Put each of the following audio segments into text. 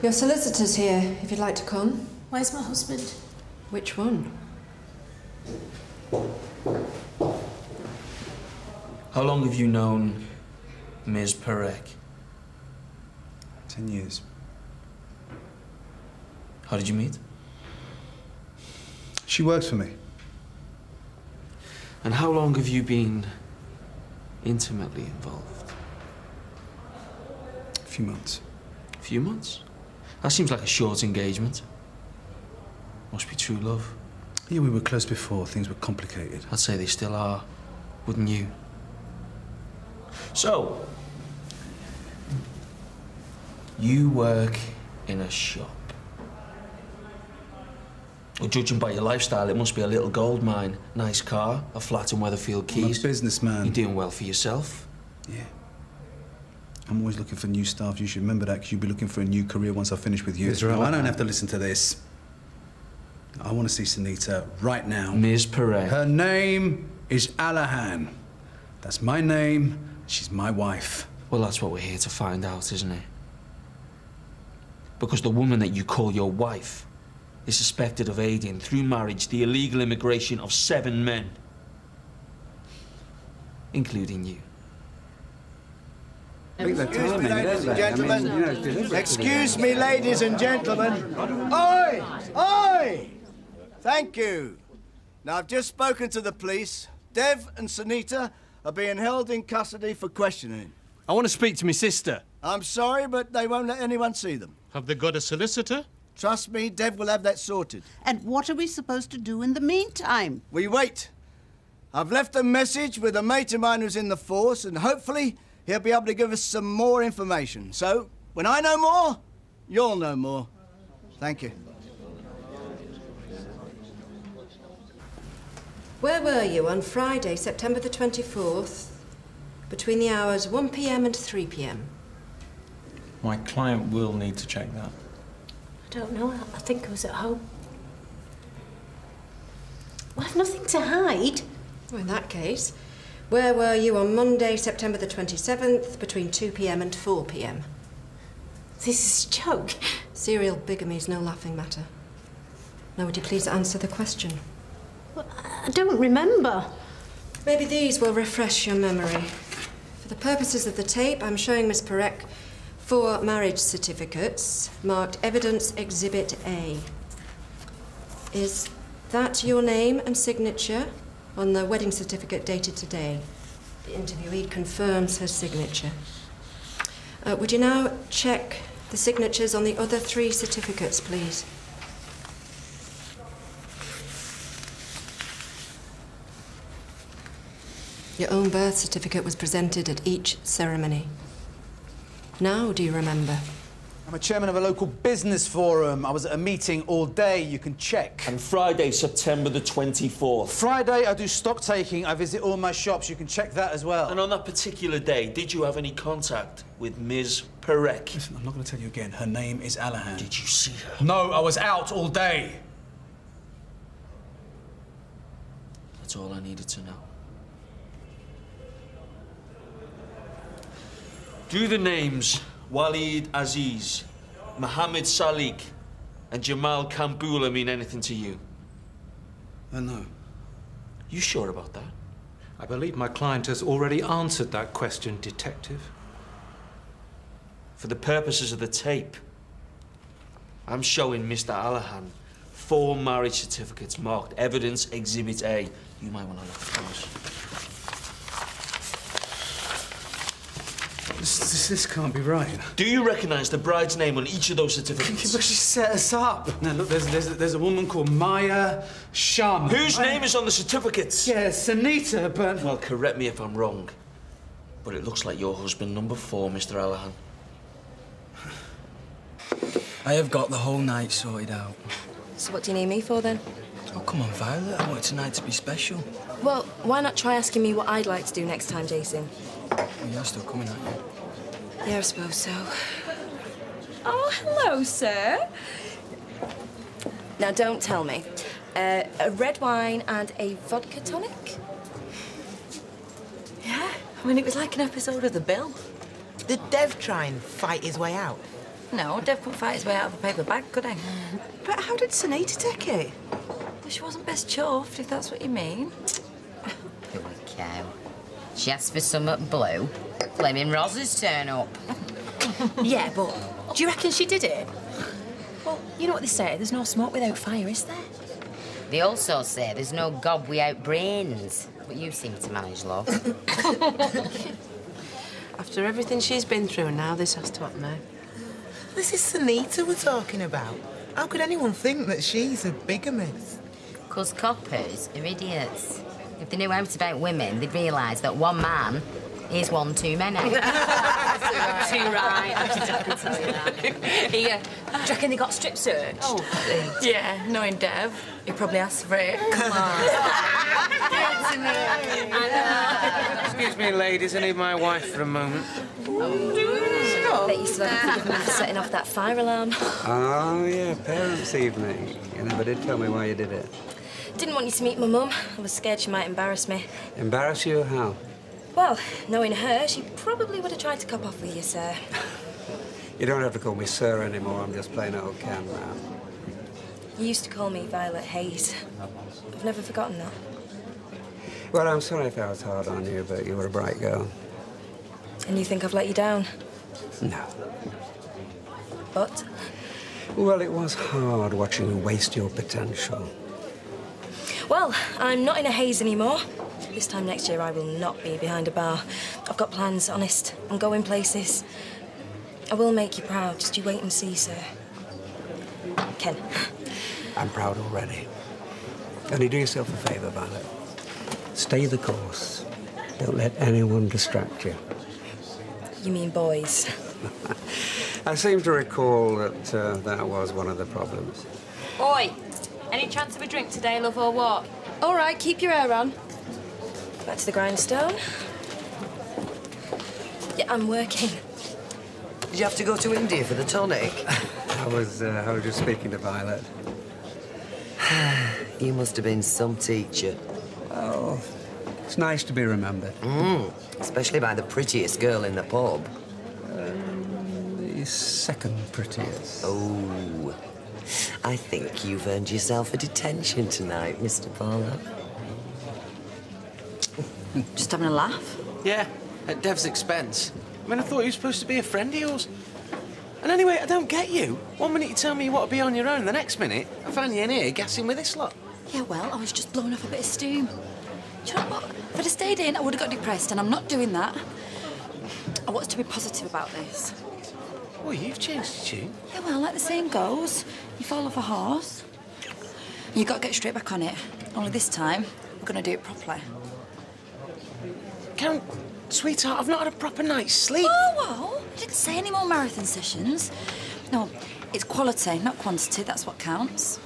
Your solicitor's here, if you'd like to come. Where's my husband? Which one? How long have you known Ms. Prt2? 10 years. How did you meet? She works for me. And how long have you been intimately involved? A few months. A few months? That seems like a short engagement. Must be true love. Yeah, we were close before. Things were complicated. I'd say they still are, wouldn't you? So, you work in a shop. Well, judging by your lifestyle, it must be a little gold mine. Nice car, a flat in Weatherfield Keys. I'm a businessman. You're doing well for yourself. Yeah. I'm always looking for new staff. You should remember that, because you'll be looking for a new career once I finish with you. That's right. I don't have to listen to this. I want to see Sunita right now. Ms. Prt2. Her name is Alahan. That's my name. She's my wife. Well, that's what we're here to find out, isn't it? Because the woman that you call your wife is suspected of aiding, through marriage, the illegal immigration of 7 men. Including you. Excuse me, ladies and gentlemen. Excuse me, ladies and gentlemen. Oi! Oi! Thank you. Now, I've just spoken to the police. Dev and Sunita are being held in custody for questioning. I want to speak to my sister. I'm sorry, but they won't let anyone see them. Have they got a solicitor? Trust me, Dev will have that sorted. And what are we supposed to do in the meantime? We wait. I've left a message with a mate of mine who's in the force, and hopefully he'll be able to give us some more information. So, when I know more, you'll know more. Thank you. Where were you on Friday, September the 24th, between the hours 1 p.m. and 3 p.m? My client will need to check that. I don't know. I think I was at home. Well, I've nothing to hide. Well, in that case, where were you on Monday, September the 27th, between 2 p.m. and 4 p.m? This is a joke. Serial bigamy is no laughing matter. Now, would you please answer the question? Well, I don't remember. Maybe these will refresh your memory. For the purposes of the tape, I'm showing Miss Prt2 4 marriage certificates marked Evidence Exhibit A. Is that your name and signature on the wedding certificate dated today? The interviewee confirms her signature. Would you now check the signatures on the other 3 certificates, please? Your own birth certificate was presented at each ceremony. Now, do you remember? I'm a chairman of a local business forum. I was at a meeting all day. You can check. And Friday, September the 24th. Friday, I do stock taking. I visit all my shops. You can check that as well. And on that particular day, did you have any contact with Ms. Prt2? Listen, I'm not going to tell you again. Her name is Alahan. Did you see her? No, I was out all day. That's all I needed to know. Do the names Walid Aziz, Mohammed Salik, and Jamal Kambula mean anything to you? No. You sure about that? I believe my client has already answered that question, Detective. For the purposes of the tape, I'm showing Mr. Alahan 4 marriage certificates marked Evidence Exhibit A. You might want to look at those. This can't be right. Do you recognise the bride's name on each of those certificates? But she set us up. Now, look, there's a woman called Maya Sharma. Whose name is on the certificates? Yeah, Sunita, but... Well, correct me if I'm wrong, but it looks like your husband number 4, Mr. Alahan. I have got the whole night sorted out. So what do you need me for, then? Oh, come on, Violet. I want tonight to be special. Well, why not try asking me what I'd like to do next time, Jason? Well, you're still coming, aren't you? Yeah, I suppose so. Oh, hello, sir. Now, don't tell me. A red wine and a vodka tonic? Yeah, I mean, it was like an episode of The Bill. Did Dev try and fight his way out? No, Dev couldn't fight his way out of a paper bag, could he? But how did Sunita take it? Well, she wasn't best chuffed, if that's what you mean. Poor cow. She asked for something blue. Flaming Rosa's turn up. Yeah, but do you reckon she did it? Well, you know what they say, there's no smoke without fire, is there? They also say there's no gob without brains. But you seem to manage, love. After everything she's been through, now this has to happen now. This is Sunita we're talking about. How could anyone think that she's a bigamist? 'Cause coppers are idiots. If they knew out about women, they'd realise that one man is one too many. Too right. I should definitely tell you that. Here, do you reckon they got strip searched? Oh, yeah, knowing Dev, he probably asked for it. Come on. Excuse me, ladies, I need my wife for a moment. I bet you still haven't forgiven me for setting off that fire alarm. Oh, yeah, parents' evening. You never did tell me why you did it. Didn't want you to meet my mum. I was scared she might embarrass me. Embarrass you? How? Well, knowing her, she probably would have tried to cop off with you, sir. You don't have to call me sir anymore. I'm just plain old Cam now. You used to call me Violet Hayes. I've never forgotten that. Well, I'm sorry if I was hard on you, but you were a bright girl. And you think I've let you down? No. But? Well, it was hard watching you waste your potential. Well, I'm not in a haze anymore. This time next year, I will not be behind a bar. I've got plans, honest. I'm going places. I will make you proud. Just you wait and see, sir. Ken. I'm proud already. Only do yourself a favour, Violet. Stay the course. Don't let anyone distract you. You mean boys? I seem to recall that that was one of the problems. Oi! Any chance of a drink today, love, or what? All right, keep your hair on. Back to the grindstone. Yeah, I'm working. Did you have to go to India for the tonic? I was just speaking to Violet. You must have been some teacher. Oh, it's nice to be remembered. Especially by the prettiest girl in the pub. The second prettiest. Oh, I think you've earned yourself a detention tonight, Mr. Barlow. Just having a laugh? Yeah, at Dev's expense. I mean, I thought you were supposed to be a friend of yours. And anyway, I don't get you. 1 minute you tell me you want to be on your own, the next minute I find you in here gassing with this lot. Yeah, well, I was just blowing off a bit of steam. Do you know what? If I'd have stayed in, I would have got depressed, and I'm not doing that. I wanted to be positive about this. Well, you've changed your tune. Yeah, well, like the saying goes, you fall off a horse. You've got to get straight back on it. Only this time, we're going to do it properly. Karen, sweetheart, I've not had a proper night's sleep. Oh, well, I didn't say any more marathon sessions. No, it's quality, not quantity. That's what counts.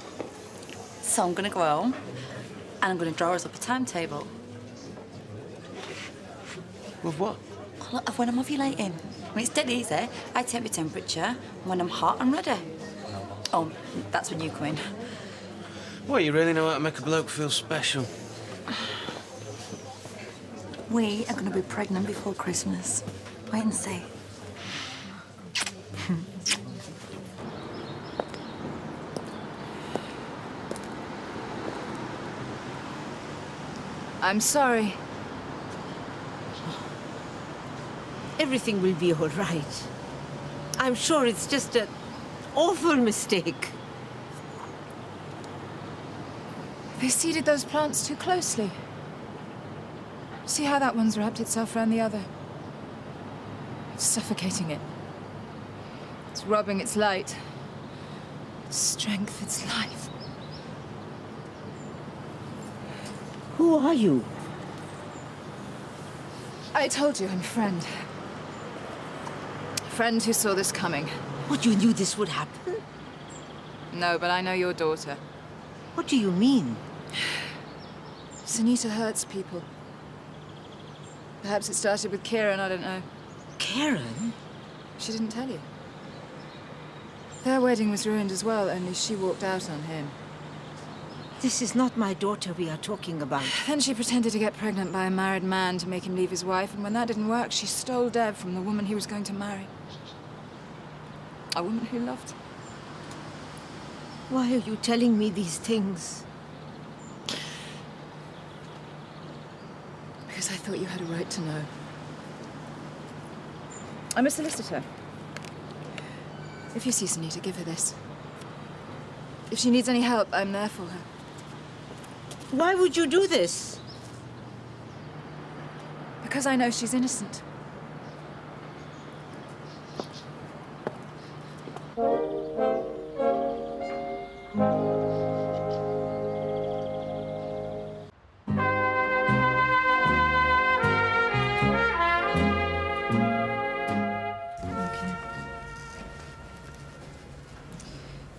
So I'm going to go home, and I'm going to draw us up a timetable. With what? Of when I'm ovulating. I mean, it's dead easy. I take my temperature, and when I'm hot, I'm ready. Oh, that's when you come in. Well, you really know how to make a bloke feel special. We are going to be pregnant before Christmas. Wait and see. I'm sorry. Everything will be all right. I'm sure it's just an awful mistake. They seeded those plants too closely. See how that one's wrapped itself around the other? It's suffocating it. It's robbing its light, its strength, its life. Who are you? I told you, I'm a friend. A friend who saw this coming. What, you knew this would happen? No, but I know your daughter. What do you mean? Sunita hurts people. Perhaps it started with Kieran, I don't know. Kieran? She didn't tell you. Their wedding was ruined as well, only she walked out on him. This is not my daughter we are talking about. Then she pretended to get pregnant by a married man to make him leave his wife, and when that didn't work, she stole Dev from the woman he was going to marry. a woman who loved. Why are you telling me these things? Because I thought you had a right to know. I'm a solicitor. If you see Sunita, give her this. If she needs any help, I'm there for her. Why would you do this? Because I know she's innocent.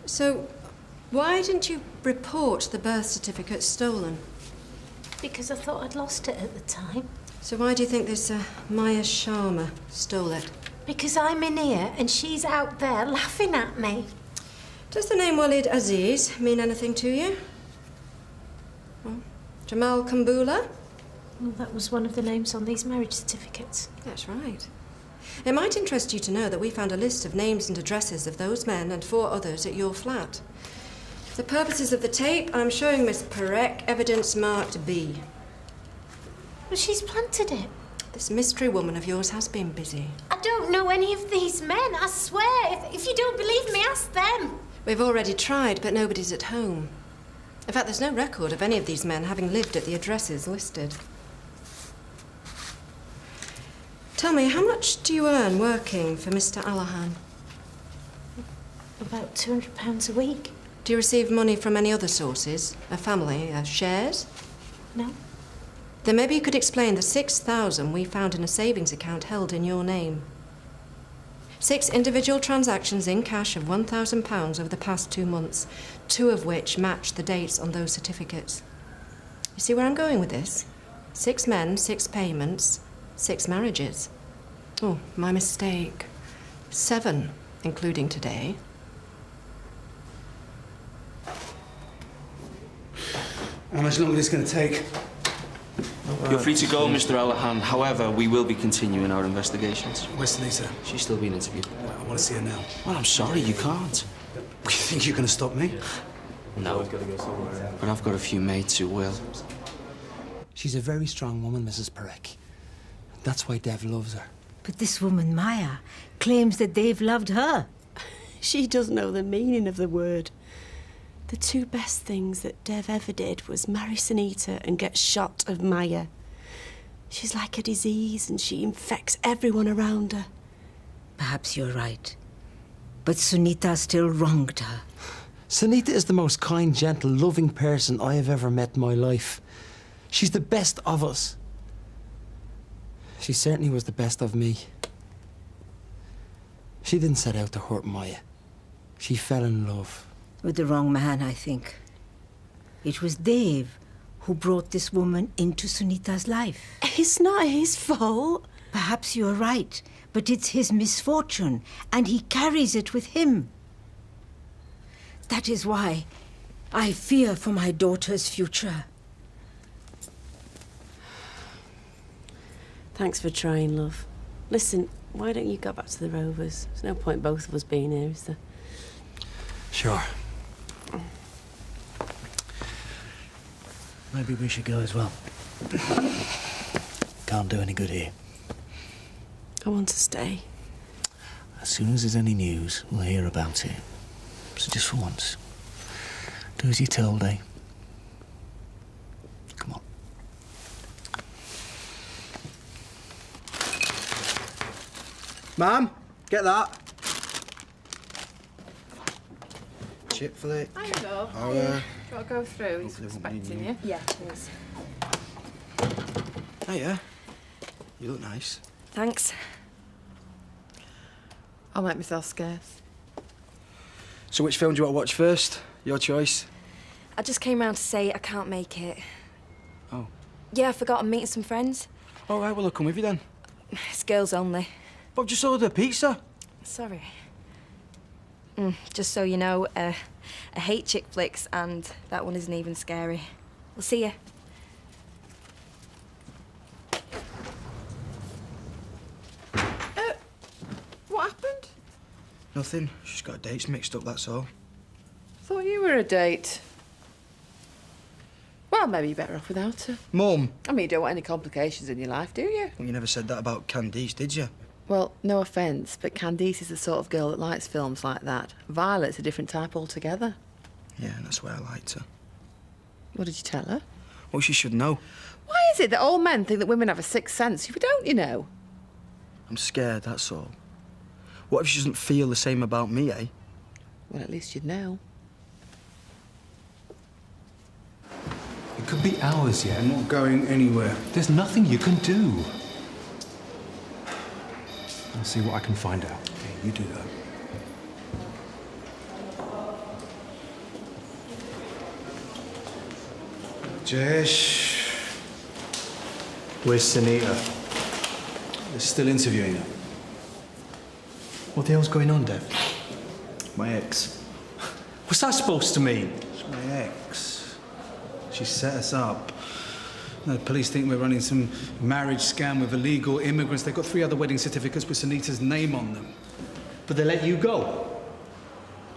So, why didn't you report the birth certificate stolen? Because I thought I'd lost it at the time. So why do you think this Maya Sharma stole it? Because I'm in here and she's out there laughing at me. Does the name Walid Aziz mean anything to you? Well, Jamal Kambula? Well, that was one of the names on these marriage certificates. That's right. It might interest you to know that we found a list of names and addresses of those men and 4 others at your flat. For the purposes of the tape, I'm showing Miss Prt2 evidence marked B. But she's planted it. This mystery woman of yours has been busy. I don't know any of these men, I swear. If you don't believe me, ask them. We've already tried, but nobody's at home. In fact, there's no record of any of these men having lived at the addresses listed. Tell me, how much do you earn working for Mr. Allahan? About £200 a week. Do you receive money from any other sources? A family? Shares? No. Then maybe you could explain the 6,000 we found in a savings account held in your name. 6 individual transactions in cash of £1,000 over the past 2 months, 2 of which match the dates on those certificates. You see where I'm going with this? 6 men, 6 payments, 6 marriages. Oh, my mistake. 7, including today. How much longer is this going to take? You're free to go, Mr. Allahan. However, we will be continuing our investigations. Where's Sunita? She's still being interviewed. I want to see her now. Well, I'm sorry, you can't. You think you're going to stop me? No. But I've got a few mates who will. She's a very strong woman, Mrs. Prt2. That's why Dev loves her. But this woman, Maya, claims that they've loved her. She doesn't know the meaning of the word. The 2 best things that Dev ever did was marry Sunita and get shot of Maya. She's like a disease and she infects everyone around her. Perhaps you're right. But Sunita still wronged her. Sunita is the most kind, gentle, loving person I have ever met in my life. She's the best of us. She certainly was the best of me. She didn't set out to hurt Maya. She fell in love. With the wrong man, I think. It was Dave who brought this woman into Sunita's life. It's not his fault. Perhaps you're right, but it's his misfortune, and he carries it with him. That is why I fear for my daughter's future. Thanks for trying, love. Listen, why don't you go back to the Rovers? There's no point both of us being here, is there? Sure. Maybe we should go as well. Can't do any good here. I want to stay. As soon as there's any news, we'll hear about it. So just for once, do as you're told, eh? Come on. Ma'am, get that. Chip flick. Hi, love. Our... Got to go through. He's expecting you. Yeah, please. Hiya. You look nice. Thanks. I'll make myself scarce. So which film do you want to watch first? Your choice. I just came round to say I can't make it. Oh. Yeah, I forgot I'm meeting some friends. All right, well, I'll come with you then. It's girls only. But just order pizza. Sorry. Just so you know, I hate chick flicks, and that one isn't even scary. We'll see ya. What happened? Nothing. She's got dates mixed up, that's all. Thought you were a date. Well, maybe you're better off without her. Mum! I mean, you don't want any complications in your life, do you? Well, you never said that about Candice, did you? Well, no offence, but Candice is the sort of girl that likes films like that. Violet's a different type altogether. Yeah, and that's why I liked her. What did you tell her? Well, she should know. Why is it that all men think that women have a sixth sense? If you don't, you know. I'm scared, that's all. What if she doesn't feel the same about me, eh? Well, at least you'd know. It could be hours yet. I'm not going anywhere. There's nothing you can do. I'll see what I can find out. Okay, you do that. Jesh. Where's Sunita? They're still interviewing her. What the hell's going on, Dev? My ex. What's that supposed to mean? It's my ex. She set us up. The police think we're running some marriage scam with illegal immigrants. They've got 3 other wedding certificates with Sunita's name on them. But they let you go?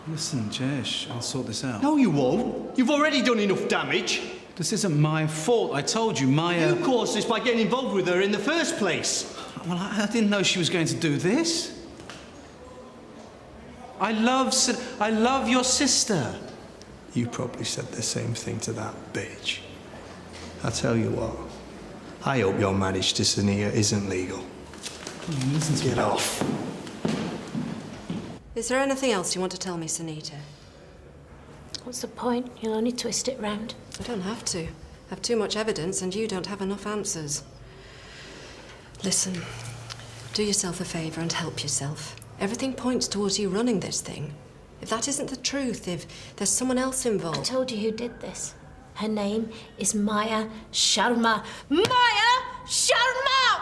Listen, Jesh, I'll sort this out. No, you won't. You've already done enough damage. This isn't my fault. I told you, Maya... You caused this by getting involved with her in the first place. Well, I didn't know she was going to do this. I love your sister. You probably said the same thing to that bitch. I tell you what, I hope your marriage to Sunita isn't legal. Listen to Get off. Is there anything else you want to tell me, Sunita? What's the point? You'll only twist it round. I don't have to. I have too much evidence and you don't have enough answers. Listen, do yourself a favour and help yourself. Everything points towards you running this thing. If that isn't the truth, if there's someone else involved... I told you who did this. Her name is Maya Sharma. Maya Sharma!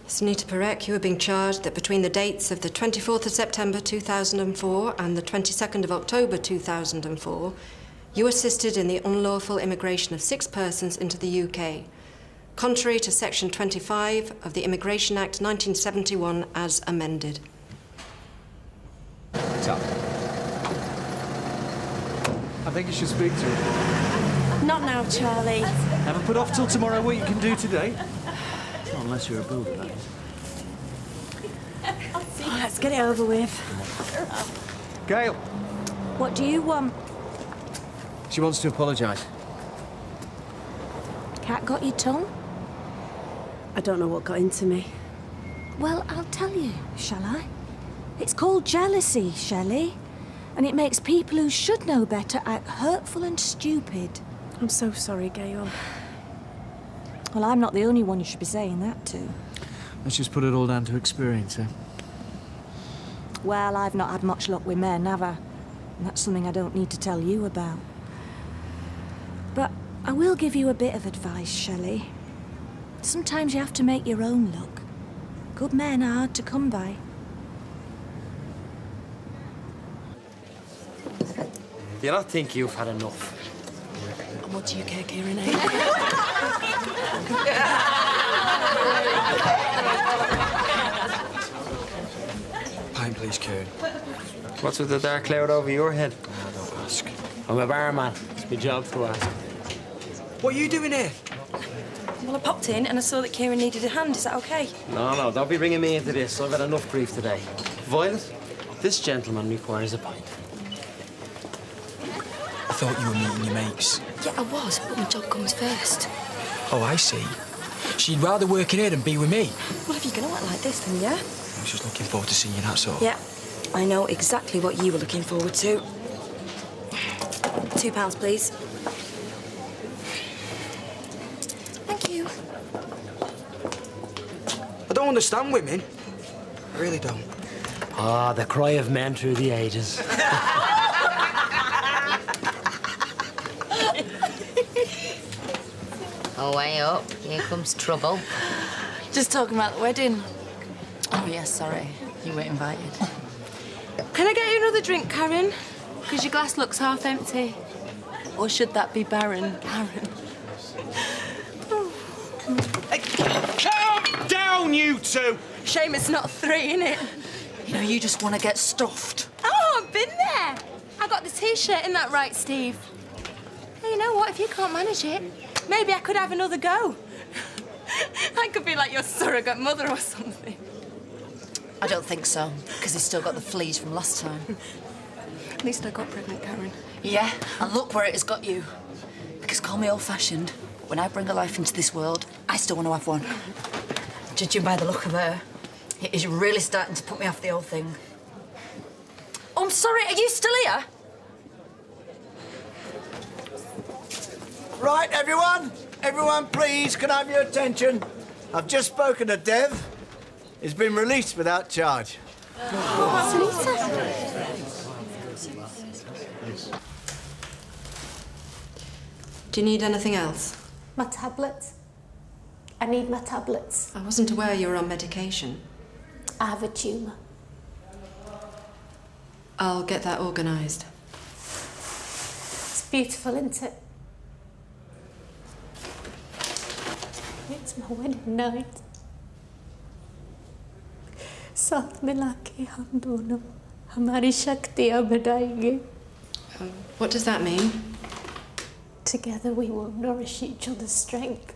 Sunita Parekh, you are being charged that between the dates of the 24th of September 2004 and the 22nd of October 2004, you assisted in the unlawful immigration of 6 persons into the UK, contrary to Section 25 of the Immigration Act 1971 as amended. What's up? I think you should speak to her. Not now, Charlie. Haven't put off till tomorrow what you can do today. Not unless you're a builder, that is. Oh, let's get it over with. Gail. What do you want? She wants to apologise. Cat got your tongue? I don't know what got into me. Well, I'll tell you, shall I? It's called jealousy, Shelley. And it makes people who should know better act hurtful and stupid. I'm so sorry, Gail. Well, I'm not the only one you should be saying that to. Let's just put it all down to experience, eh? Well, I've not had much luck with men, have I? And that's something I don't need to tell you about. But I will give you a bit of advice, Shelley. Sometimes you have to make your own luck. Good men are hard to come by. Do you not think you've had enough? And what do you care, Kieran? Pint, please, Kieran. What's with the dark cloud over your head? Oh, don't ask. I'm a barman. It's my job to ask. What are you doing here? Well, I popped in and I saw that Kieran needed a hand. Is that okay? No, don't be bringing me into this. I've had enough grief today. Violet, this gentleman requires a pint. I thought you were meeting your mates. Yeah, I was, but my job comes first. Oh, I see. She'd rather work in here than be with me. Well, if you're going to act like this, then yeah. I was just looking forward to seeing you, that's all. Yeah, I know exactly what you were looking forward to. £2, please. Thank you. I don't understand women. I really don't. Ah, the cry of men through the ages. Oh, way up. Here comes trouble. Just talking about the wedding. Oh, yes, sorry. You weren't invited. Can I get you another drink, Karen? Because your glass looks half empty. Or should that be Baron? Karen. on, you two! Shame it's not 3, innit? You know, you just want to get stuffed. Oh, I've been there. I got the T-shirt, isn't that right, Steve? Hey, you know what? If you can't manage it, maybe I could have another go. I could be like your surrogate mother or something. I don't think so, because he's still got the fleas from last time. At least I got pregnant, Karen. Yeah, and look where it has got you. Because call me old-fashioned, but when I bring a life into this world, I still want to have one. Judging by the look of her, it is really starting to put me off the old thing. Oh, I'm sorry, are you still here? Right, everyone? Everyone, please, can I have your attention? I've just spoken to Dev. He's been released without charge. Do you need anything else? My tablets. I need my tablets. I wasn't aware you were on medication. I have a tumour. I'll get that organised. It's beautiful, isn't it? It's my wedding night. साथ मिला के हम दोनों हमारी शक्तियाँ बढ़ाएंगे. What does that mean? Together we will nourish each other's strength.